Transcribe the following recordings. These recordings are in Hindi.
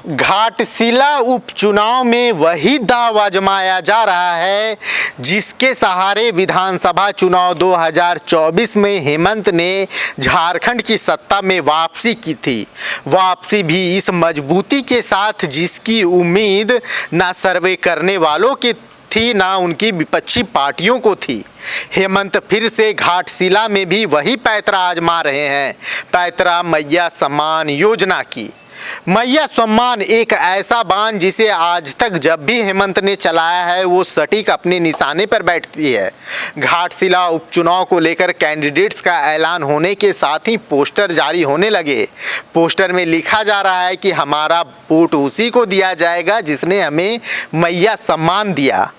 घाटशिला उपचुनाव में वही दांव आजमाया जा रहा है जिसके सहारे विधानसभा चुनाव 2024 में हेमंत ने झारखंड की सत्ता में वापसी की थी। वापसी भी इस मजबूती के साथ जिसकी उम्मीद ना सर्वे करने वालों की थी ना उनकी विपक्षी पार्टियों को थी। हेमंत फिर से घाटशिला में भी वही पैतरा आजमा रहे हैं, पैतरा मैया सम्मान योजना की। मैया सम्मान एक ऐसा बाण जिसे आज तक जब भी हेमंत ने चलाया है वो सटीक अपने निशाने पर बैठती है। घाटशिला उपचुनाव को लेकर कैंडिडेट्स का ऐलान होने के साथ ही पोस्टर जारी होने लगे। पोस्टर में लिखा जा रहा है कि हमारा वोट उसी को दिया जाएगा जिसने हमें मैया सम्मान दिया।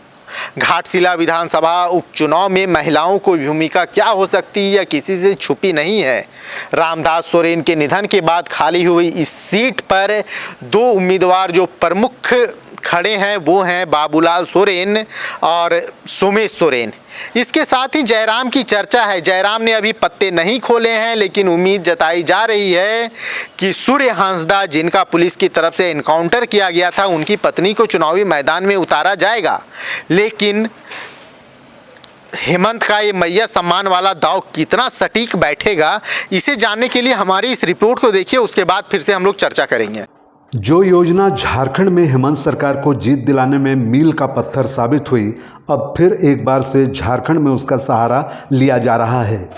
घाटशिला विधानसभा उपचुनाव में महिलाओं की भूमिका क्या हो सकती है यह किसी से छुपी नहीं है। रामदास सोरेन के निधन के बाद खाली हुई इस सीट पर दो उम्मीदवार जो प्रमुख खड़े हैं वो हैं बाबूलाल सोरेन और सोमेश सोरेन। इसके साथ ही जयराम की चर्चा है। जयराम ने अभी पत्ते नहीं खोले हैं लेकिन उम्मीद जताई जा रही है कि सूर्य हांसदा जिनका पुलिस की तरफ से एनकाउंटर किया गया था उनकी पत्नी को चुनावी मैदान में उतारा जाएगा। लेकिन हेमंत का ये मैया सम्मान वाला दांव कितना सटीक बैठेगा इसे जानने के लिए हमारी इस रिपोर्ट को देखिए, उसके बाद फिर से हम लोग चर्चा करेंगे। जो योजना झारखंड में हेमंत सरकार को जीत दिलाने में मील का पत्थर साबित हुई, अब फिर एक बार से झारखंड में उसका सहारा लिया जा रहा है।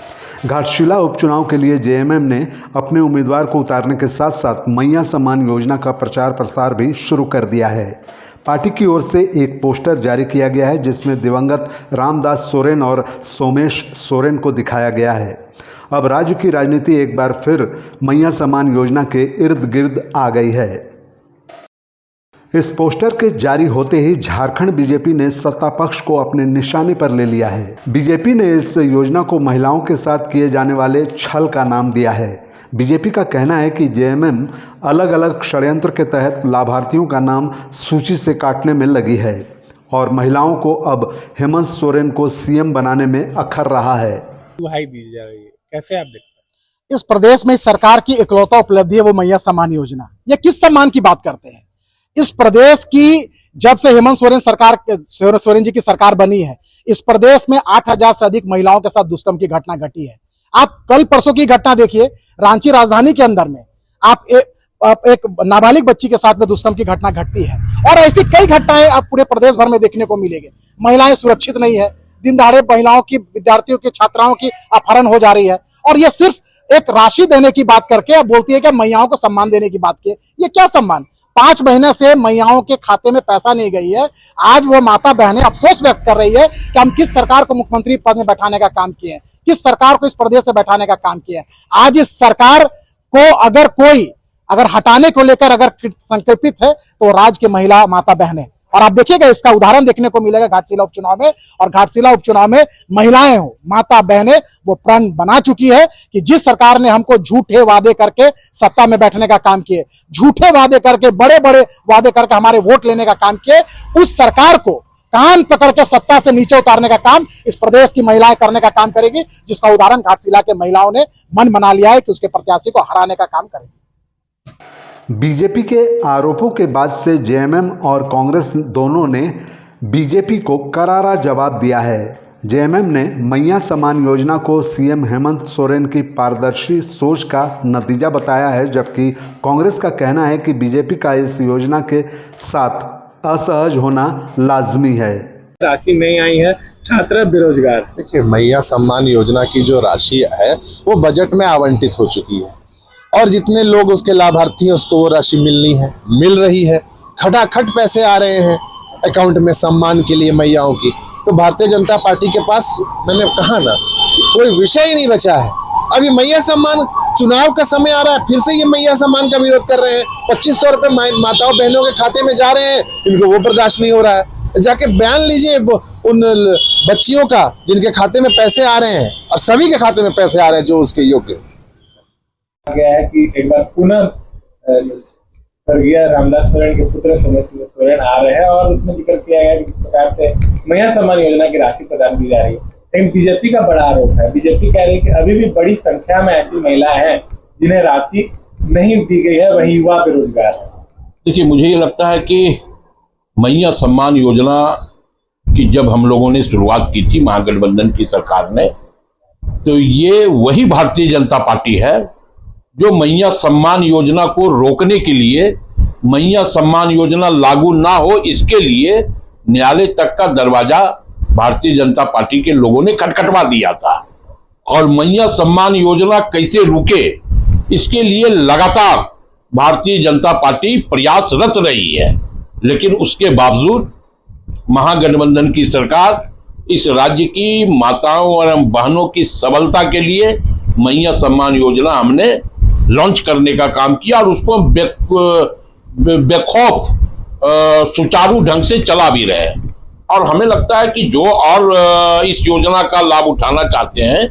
घाटशिला उपचुनाव के लिए जेएमएम ने अपने उम्मीदवार को उतारने के साथ साथ मैया सम्मान योजना का प्रचार प्रसार भी शुरू कर दिया है। पार्टी की ओर से एक पोस्टर जारी किया गया है जिसमें दिवंगत रामदास सोरेन और सोमेश सोरेन को दिखाया गया है। अब राज्य की राजनीति एक बार फिर मैया सम्मान योजना के इर्द गिर्द आ गई है। इस पोस्टर के जारी होते ही झारखंड बीजेपी ने सत्ता पक्ष को अपने निशाने पर ले लिया है। बीजेपी ने इस योजना को महिलाओं के साथ किए जाने वाले छल का नाम दिया है। बीजेपी का कहना है कि जेएमएम अलग अलग षड्यंत्र के तहत लाभार्थियों का नाम सूची से काटने में लगी है और महिलाओं को अब हेमंत सोरेन को सीएम बनाने में अखर रहा है। दुहाई दी जा रही है, कैसे आप देखते हैं? इस प्रदेश में सरकार की इकलौता उपलब्धि है वो मैया सम्मान योजना। ये किस सम्मान की बात करते हैं? इस प्रदेश की जब से हेमंत सोरेन जी की सरकार बनी है, इस प्रदेश में 8000 से अधिक महिलाओं के साथ दुष्कर्म की घटना घटी है। आप कल परसों की घटना देखिए, रांची राजधानी के अंदर में आप एक नाबालिग बच्ची के साथ में दुष्कर्म की घटना घटती है और ऐसी कई घटनाएं आप पूरे प्रदेश भर में देखने को मिलेगी। महिलाएं सुरक्षित नहीं है, दिन दहाड़े महिलाओं की, विद्यार्थियों की, छात्राओं की अपहरण हो जा रही है और ये सिर्फ एक राशि देने की बात करके अब बोलती है कि मैयाओं को सम्मान देने की बात की। ये क्या सम्मान? 5 महीने से मैयाओं के खाते में पैसा नहीं गई है। आज वो माता बहनें अफसोस व्यक्त कर रही है कि हम किस सरकार को मुख्यमंत्री पद में बैठाने का काम किए हैं, किस सरकार को इस प्रदेश से बैठाने का काम किया है। आज इस सरकार को अगर हटाने को लेकर अगर संकल्पित है तो राज्य की महिला माता बहनें, और आप देखिएगा इसका उदाहरण देखने को मिलेगा घाटशिला उपचुनाव में। और घाटशिला उपचुनाव में महिलाएं हो, माता बहनें वो प्रण बना चुकी है कि जिस सरकार ने हमको झूठे वादे करके सत्ता में बैठने का काम किए, झूठे वादे करके, बड़े बड़े वादे करके हमारे वोट लेने का काम किए, उस सरकार को कान पकड़ के सत्ता से नीचे उतारने का काम इस प्रदेश की महिलाएं करने का काम करेगी, जिसका उदाहरण घाटशिला के महिलाओं ने मन बना लिया है कि उसके प्रत्याशी को हराने का काम करेगी। बीजेपी के आरोपों के बाद से जेएमएम और कांग्रेस दोनों ने बीजेपी को करारा जवाब दिया है। जेएमएम ने मैया सम्मान योजना को सीएम हेमंत सोरेन की पारदर्शी सोच का नतीजा बताया है, जबकि कांग्रेस का कहना है कि बीजेपी का इस योजना के साथ असहज होना लाजमी है। राशि नहीं आई है, छात्र बेरोजगार। देखिए, मैया सम्मान योजना की जो राशि है वो बजट में आवंटित हो चुकी है और जितने लोग उसके लाभार्थी हैं उसको वो राशि मिल रही है। खटाखट पैसे आ रहे हैं अकाउंट में सम्मान के लिए मैयाओं की। तो भारतीय जनता पार्टी के पास, मैंने कहा ना, कोई विषय ही नहीं बचा है। अभी मैया सम्मान, चुनाव का समय आ रहा है, फिर से ये मैया सम्मान का विरोध कर रहे हैं। 2500 रुपए माताओं बहनों के खाते में जा रहे हैं, इनको वो बर्दाश्त नहीं हो रहा है। जाके बयान लीजिए उन बच्चियों का जिनके खाते में पैसे आ रहे हैं, और सभी के खाते में पैसे आ रहे हैं जो उसके योग्य। गया है कि एक बार पुनः स्वर्गीय रामदास सोरेन के पुत्र सोमेश सोरेन आ रहे हैं और उसमें जिक्र किया गया कि किस प्रकार से मैया सम्मान योजना की राशि प्रदान की जा रही है। लेकिन बीजेपी का बड़ा आरोप है, बीजेपी कह रही है कि अभी भी बड़ी संख्या में ऐसी महिलाएं हैं जिन्हें राशि नहीं दी गई है, वही युवा बेरोजगार है। देखिए, मुझे ये लगता है कि मैया सम्मान योजना की जब हम लोगों ने शुरुआत की थी महागठबंधन की सरकार ने, तो ये वही भारतीय जनता पार्टी है जो मैया सम्मान योजना को रोकने के लिए, मैया सम्मान योजना लागू ना हो इसके लिए न्यायालय तक का दरवाजा भारतीय जनता पार्टी के लोगों ने खटखटवा दिया था। और मैया सम्मान योजना कैसे रुके इसके लिए लगातार भारतीय जनता पार्टी प्रयासरत रही है, लेकिन उसके बावजूद महागठबंधन की सरकार इस राज्य की माताओं और बहनों की सबलता के लिए मैया सम्मान योजना हमने लॉन्च करने का काम किया और उसको बेखौफ सुचारू ढंग से चला भी रहे हैं। और हमें लगता है कि जो और इस योजना का लाभ उठाना चाहते हैं,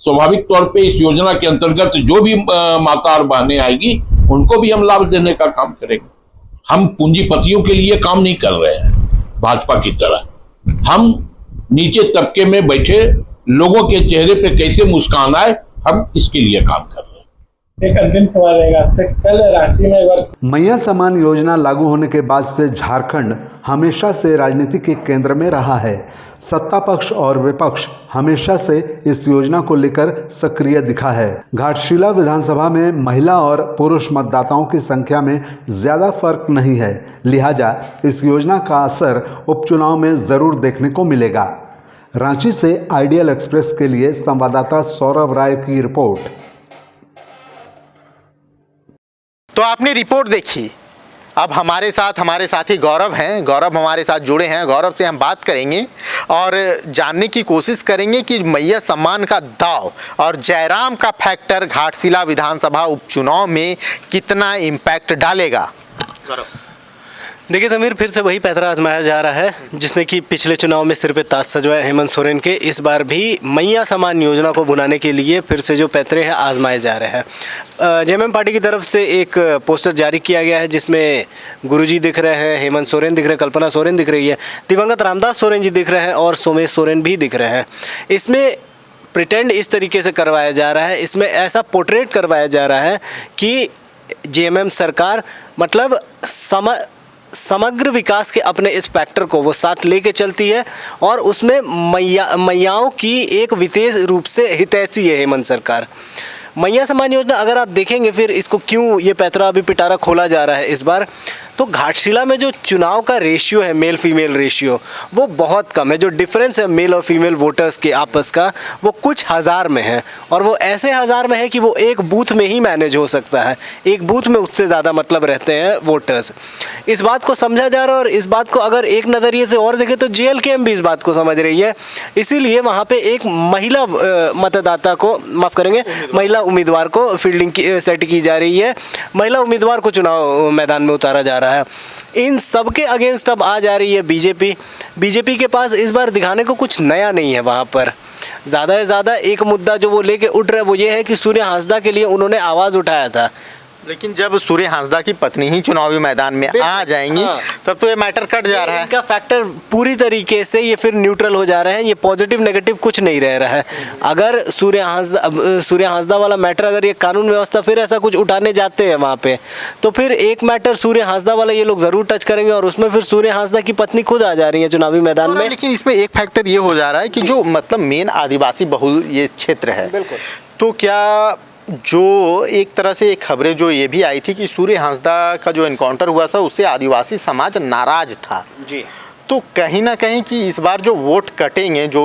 स्वाभाविक तौर पे इस योजना के अंतर्गत जो भी माता और बहनें आएगी उनको भी हम लाभ देने का काम करेंगे। हम पूंजीपतियों के लिए काम नहीं कर रहे हैं भाजपा की तरह। हम नीचे तबके में बैठे लोगों के चेहरे पे कैसे मुस्कान आए, हम इसके लिए काम कर रहे हैं। एक अंतिम सवाल रहेगा आपसे। कल रांची में एक बार मैया सम्मान योजना लागू होने के बाद से झारखंड हमेशा से राजनीति के केंद्र में रहा है। सत्ता पक्ष और विपक्ष हमेशा से इस योजना को लेकर सक्रिय दिखा है। घाटशिला विधानसभा में महिला और पुरुष मतदाताओं की संख्या में ज़्यादा फर्क नहीं है, लिहाजा इस योजना का असर उपचुनाव में ज़रूर देखने को मिलेगा। रांची से आइडियल एक्सप्रेस के लिए संवाददाता सौरभ राय की रिपोर्ट। तो आपने रिपोर्ट देखी। अब हमारे साथी गौरव हैं। गौरव हमारे साथ जुड़े हैं। गौरव से हम बात करेंगे और जानने की कोशिश करेंगे कि मैया सम्मान का दाव और जयराम का फैक्टर घाटशिला विधानसभा उपचुनाव में कितना इम्पैक्ट डालेगा। गौरव, देखिए समीर, फिर से वही पैतरा आजमाया जा रहा है जिसने कि पिछले चुनाव में सिर पे ताज सजवाया हेमंत सोरेन के। इस बार भी मैया सम्मान योजना को भुनाने के लिए फिर से जो पैतरे हैं आजमाए जा रहे हैं। जेएमएम पार्टी की तरफ से एक पोस्टर जारी किया गया है जिसमें गुरुजी दिख रहे हैं, हेमंत सोरेन दिख रहे हैं, कल्पना सोरेन दिख रही है, दिवंगत रामदास सोरेन जी दिख रहे हैं और सोमेश सोरेन भी दिख रहे हैं। इसमें प्रिटेंड इस तरीके से करवाया जा रहा है, इसमें ऐसा पोर्ट्रेट करवाया जा रहा है कि जेएमएम सरकार मतलब समग्र विकास के अपने इस फैक्टर को वो साथ लेके चलती है और उसमें मैयाओं की एक विशेष रूप से हितैषी है हेमंत सरकार। मैया सम्मान योजना अगर आप देखेंगे फिर इसको क्यों ये पैतरा अभी पिटारा खोला जा रहा है इस बार, तो घाटशिला में जो चुनाव का रेशियो है, मेल फीमेल रेशियो, वो बहुत कम है। जो डिफरेंस है मेल और फीमेल वोटर्स के आपस का, वो कुछ हज़ार में है और वो ऐसे हज़ार में है कि वो एक बूथ में ही मैनेज हो सकता है। एक बूथ में उससे ज़्यादा मतलब रहते हैं वोटर्स। इस बात को समझा जा रहा है और इस बात को अगर एक नज़रिए से और देखें तो JLKM भी इस बात को समझ रही है। इसीलिए वहाँ पर एक महिला मतदाता को, माफ़ करेंगे, महिला उम्मीदवार को फील्डिंग सेट की जा रही है, महिला उम्मीदवार को चुनाव मैदान में उतारा जा रहा है। इन सब के अगेंस्ट अब आ जा रही है बीजेपी के पास इस बार दिखाने को कुछ नया नहीं है। वहाँ पर ज़्यादा से ज़्यादा एक मुद्दा जो वो लेके उठ रहा है वो ये है कि सूर्य हांसदा के लिए उन्होंने आवाज़ उठाया था, लेकिन जब सूर्य हांसदा की पत्नी ही चुनावी मैदान में आ जाएंगी तब तो ये मैटर कट जा रहा है। इनका फैक्टर पूरी तरीके से ये फिर न्यूट्रल हो जा रहे हैं। ये पॉजिटिव नेगेटिव कुछ नहीं रह रहा है। अगर सूर्य हांसदा वाला मैटर, अगर ये कानून व्यवस्था फिर ऐसा कुछ उठाने जाते हैं वहाँ पे, तो फिर एक मैटर सूर्य हांसदा वाला ये लोग ज़रूर टच करेंगे और उसमें फिर सूर्य हांसदा की पत्नी खुद आ जा रही है चुनावी मैदान में। लेकिन इसमें एक फैक्टर ये हो जा रहा है कि जो मतलब मेन आदिवासी बहुल ये क्षेत्र है, तो क्या जो एक तरह से खबरें जो ये भी आई थी कि सूर्य हांसदा का जो इनकाउंटर हुआ था उससे आदिवासी समाज नाराज था जी, तो कहीं ना कहीं कि इस बार जो वोट कटेंगे, जो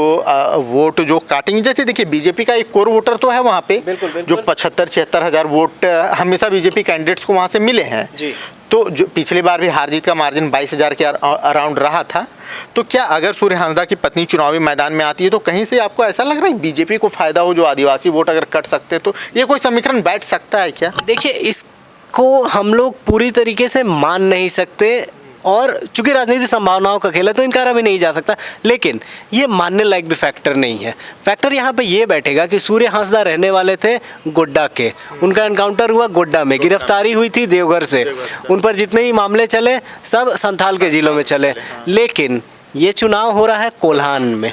वोट जो काटेंगे, जैसे देखिए बीजेपी का एक कोर वोटर तो है वहाँ पे, बिल्कुल। जो 75-76 हज़ार वोट हमेशा बीजेपी कैंडिडेट्स को वहाँ से मिले हैं जी। तो जो पिछली बार भी हार जीत का मार्जिन 22,000 के अराउंड रहा था। तो क्या अगर सूर्य हांसदा की पत्नी चुनावी मैदान में आती है तो कहीं से आपको ऐसा लग रहा है बीजेपी को फायदा हो, जो आदिवासी वोट अगर कट सकते तो ये कोई समीकरण बैठ सकता है क्या? देखिए, इसको हम लोग पूरी तरीके से मान नहीं सकते और चूंकि राजनीति संभावनाओं का खेल है तो इनकारा भी नहीं जा सकता, लेकिन ये मानने लायक भी फैक्टर नहीं है। फैक्टर यहाँ पे ये बैठेगा कि सूर्य हांसदा रहने वाले थे गोड्डा के, उनका एनकाउंटर हुआ गोड्डा में, गिरफ्तारी हुई थी देवघर से, उन पर जितने भी मामले चले सब संथाल के जिलों में चले, लेकिन ये चुनाव हो रहा है कोल्हान में।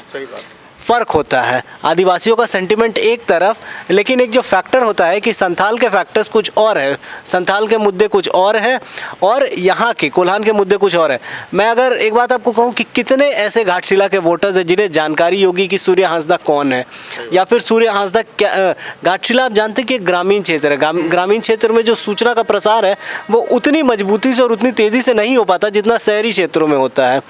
फ़र्क होता है। आदिवासियों का सेंटिमेंट एक तरफ, लेकिन एक जो फैक्टर होता है कि संथाल के फैक्टर्स कुछ और है, संथाल के मुद्दे कुछ और है और यहाँ के कोल्हान के मुद्दे कुछ और है। मैं अगर एक बात आपको कहूँ कि कितने ऐसे घाटशिला के वोटर्स हैं जिन्हें जानकारी होगी कि सूर्य हांसदा कौन है, या फिर सूर्य हांसदा क्या। घाटशिला आप जानते हैं कि एक ग्रामीण क्षेत्र है। ग्रामीण क्षेत्र में जो सूचना का प्रसार है वो उतनी मजबूती से और उतनी तेज़ी से नहीं हो पाता जितना शहरी क्षेत्रों में होता है।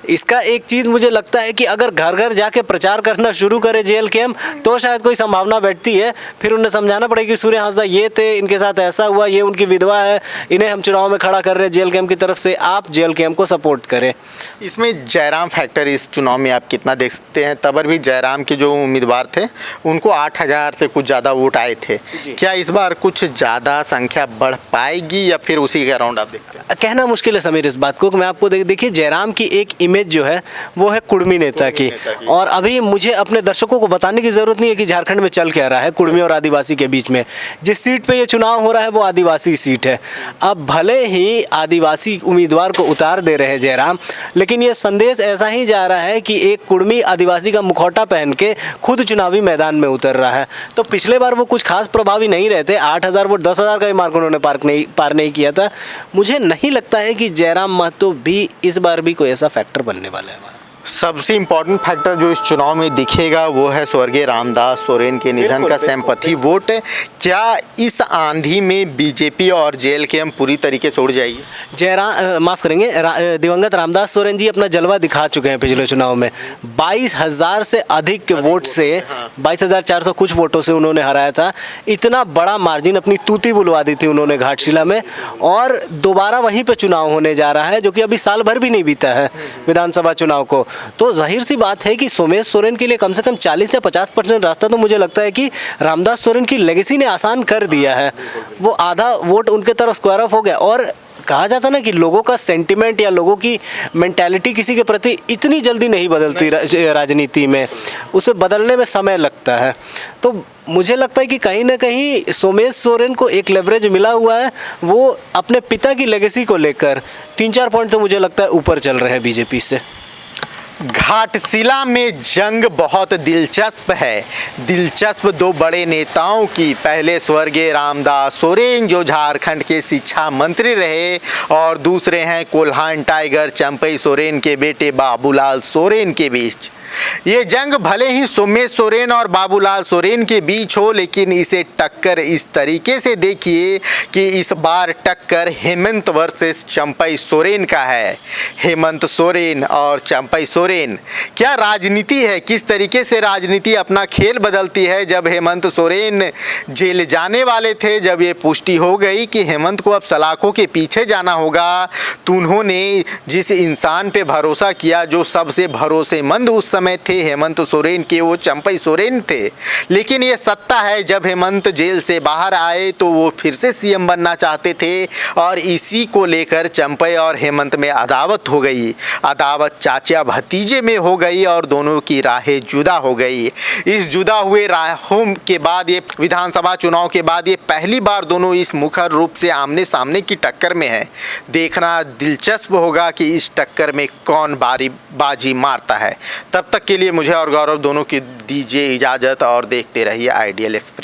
इसका एक चीज़ मुझे लगता है कि अगर घर घर जाके प्रचार करना शुरू करे JLKM तो शायद कोई संभावना बैठती है। फिर उन्हें समझाना पड़ेगा कि सूर्य हांसदा ये थे, इनके साथ ऐसा हुआ, ये उनकी विधवा है, इन्हें हम चुनाव में खड़ा कर रहे हैं JLKM की तरफ से, आप JLKM को सपोर्ट करें। इसमें जयराम फैक्टर इस चुनाव में आप कितना देख सकते हैं? तबर भी जयराम के जो उम्मीदवार थे उनको 8,000 से कुछ ज़्यादा वोट आए थे। क्या इस बार कुछ ज़्यादा संख्या बढ़ पाएगी या फिर उसी के अराउंड आप देखते हैं? कहना मुश्किल है समीर इस बात को। मैं आपको देखिए जयराम की एक इमेज जो है वो है कुर्मी नेता की, और अभी मुझे अपने दर्शकों को बताने की ज़रूरत नहीं है कि झारखंड में चल क्या रहा है कुर्मी और आदिवासी के बीच में। जिस सीट पे ये चुनाव हो रहा है वो आदिवासी सीट है। अब भले ही आदिवासी उम्मीदवार को उतार दे रहे हैं जयराम, लेकिन ये संदेश ऐसा ही जा रहा है कि एक कुर्मी आदिवासी का मुखौटा पहन के खुद चुनावी मैदान में उतर रहा है। तो पिछले बार वो कुछ खास प्रभावी नहीं रहते, 8,000 वोट 10,000 का ही मार्क उन्होंने पार नहीं किया था। मुझे नहीं लगता है कि जयराम महतो भी इस बार भी कोई ऐसा फैक्टर बनने वाला है। सबसे इम्पोर्टेंट फैक्टर जो इस चुनाव में दिखेगा वो है स्वर्गीय रामदास सोरेन के निधन का सिंपैथी वोट। क्या इस आंधी में बीजेपी और JLKM पूरी तरीके से उड़ जाएगी? माफ़ करेंगे, दिवंगत रामदास सोरेन जी अपना जलवा दिखा चुके हैं पिछले चुनाव में। 22,000 से अधिक वोट से, 22,400 कुछ वोटों से उन्होंने हराया था। इतना बड़ा मार्जिन, अपनी तूती बुलवा दी थी उन्होंने घाटशिला में, और दोबारा वहीं पे चुनाव होने जा रहा है जो कि अभी साल भर भी नहीं बीता है विधानसभा चुनाव को। तो जाहिर सी बात है कि सोमेश सोरेन के लिए कम से कम 40 से 50% रास्ता तो मुझे लगता है कि रामदास सोरेन की लेगेसी ने आसान कर दिया है। वो आधा वोट उनके तरफ स्क्वायर ऑफ हो गया। और कहा जाता ना कि लोगों का सेंटिमेंट या लोगों की मेंटालिटी किसी के प्रति इतनी जल्दी नहीं बदलती राजनीति में, उसे बदलने में समय लगता है। तो मुझे लगता है कि कहीं ना कहीं सोमेश सोरेन को एक लेवरेज मिला हुआ है। वो अपने पिता की लेगेसी को लेकर 3-4 पॉइंट तो मुझे लगता है ऊपर चल रहे हैं बीजेपी से। घाटशिला में जंग बहुत दिलचस्प है। दिलचस्प दो बड़े नेताओं की, पहले स्वर्गीय रामदास सोरेन जो झारखंड के शिक्षा मंत्री रहे, और दूसरे हैं कोल्हान टाइगर चंपई सोरेन के बेटे बाबूलाल सोरेन के बीच। ये जंग भले ही सोमेश सोरेन और बाबूलाल सोरेन के बीच हो, लेकिन इसे टक्कर इस तरीके से देखिए कि इस बार टक्कर हेमंत वर्सेस चंपई सोरेन का है। हेमंत सोरेन और चंपई सोरेन, क्या राजनीति है, किस तरीके से राजनीति अपना खेल बदलती है। जब हेमंत सोरेन जेल जाने वाले थे, जब ये पुष्टि हो गई कि हेमंत को अब सलाखों के पीछे जाना होगा, तो उन्होंने जिस इंसान पे भरोसा किया, जो सबसे भरोसेमंद उस समय थे हेमंत सोरेन के, वो चंपई सोरेन थे। लेकिन ये सत्ता है, जब हेमंत जेल से बाहर आए तो वो फिर से CM बनना चाहते थे, और इसी को लेकर चंपई और हेमंत में अदावत हो गई। अदावत चाचा भतीजे में हो गई और दोनों की राहें जुदा हो गई। इस जुदा हुए राहों के बाद, ये विधानसभा चुनाव के बाद, ये पहली बार दोनों इस मुखर रूप से आमने सामने की टक्कर में है। देखना दिलचस्प होगा कि इस टक्कर में कौन बाजी मारता है। तब तक के लिए मुझे और गौरव दोनों की दीजिए इजाज़त, और देखते रहिए IDL एक्सप्रेस।